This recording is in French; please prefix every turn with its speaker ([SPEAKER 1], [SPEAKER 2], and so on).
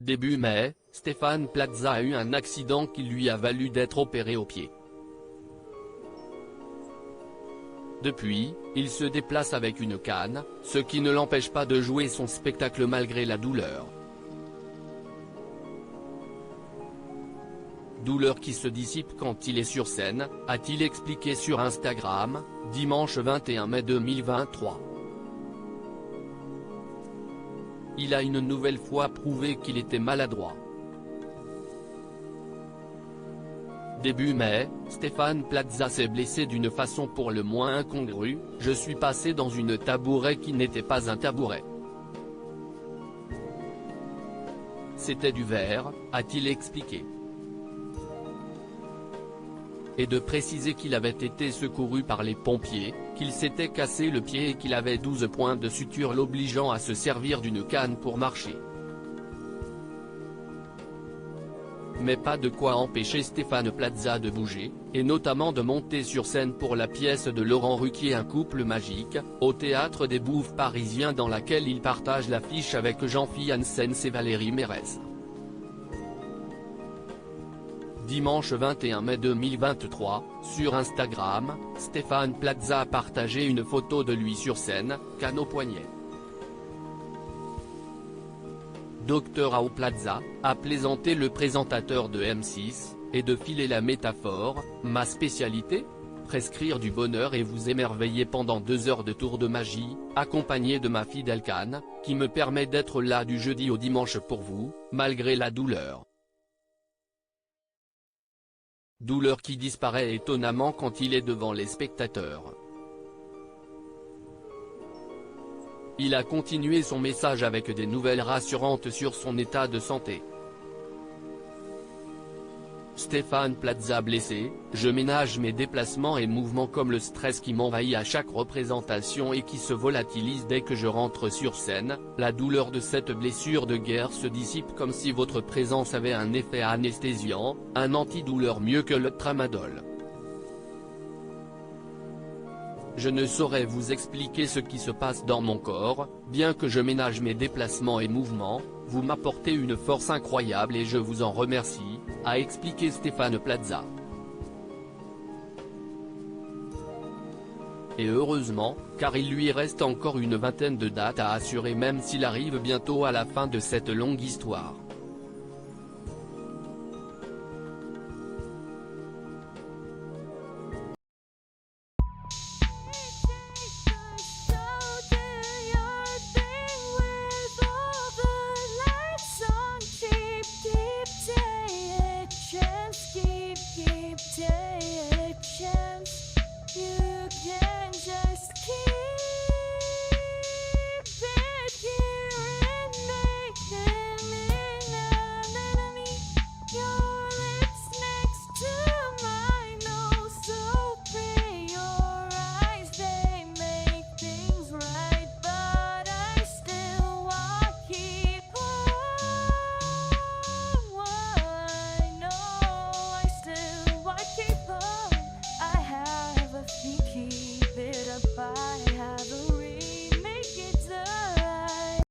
[SPEAKER 1] Début mai, Stéphane Plaza a eu un accident qui lui a valu d'être opéré au pied. Depuis, il se déplace avec une canne, ce qui ne l'empêche pas de jouer son spectacle malgré la douleur. Douleur qui se dissipe quand il est sur scène, a-t-il expliqué sur Instagram, dimanche 21 mai 2023. Il a une nouvelle fois prouvé qu'il était maladroit. Début mai, Stéphane Plaza s'est blessé d'une façon pour le moins incongrue, « Je suis passé dans une tabouret qui n'était pas un tabouret. C'était du verre », a-t-il expliqué. Et de préciser qu'il avait été secouru par les pompiers, qu'il s'était cassé le pied et qu'il avait 12 points de suture l'obligeant à se servir d'une canne pour marcher. Mais pas de quoi empêcher Stéphane Plaza de bouger, et notamment de monter sur scène pour la pièce de Laurent Ruquier Un couple magique, au Théâtre des Bouffes parisien dans laquelle il partage l'affiche avec Jean-Philippe Janssens et Valérie Mérès. Dimanche 21 mai 2023, sur Instagram, Stéphane Plaza a partagé une photo de lui sur scène, canne au poignet. Dr Ao Plaza, a plaisanté le présentateur de M6, et de filer la métaphore, « Ma spécialité ? Prescrire du bonheur et vous émerveiller pendant 2 heures de tour de magie, accompagné de ma fidèle canne, qui me permet d'être là du jeudi au dimanche pour vous, malgré la douleur. » Douleur qui disparaît étonnamment quand il est devant les spectateurs. Il a continué son message avec des nouvelles rassurantes sur son état de santé. Stéphane Plaza blessé, « Je ménage mes déplacements et mouvements comme le stress qui m'envahit à chaque représentation et qui se volatilise dès que je rentre sur scène, la douleur de cette blessure de guerre se dissipe comme si votre présence avait un effet anesthésiant, un antidouleur mieux que le tramadol. Je ne saurais vous expliquer ce qui se passe dans mon corps, bien que je ménage mes déplacements et mouvements, vous m'apportez une force incroyable et je vous en remercie », a expliqué Stéphane Plaza. Et heureusement, car il lui reste encore une vingtaine de dates à assurer même s'il arrive bientôt à la fin de cette longue histoire.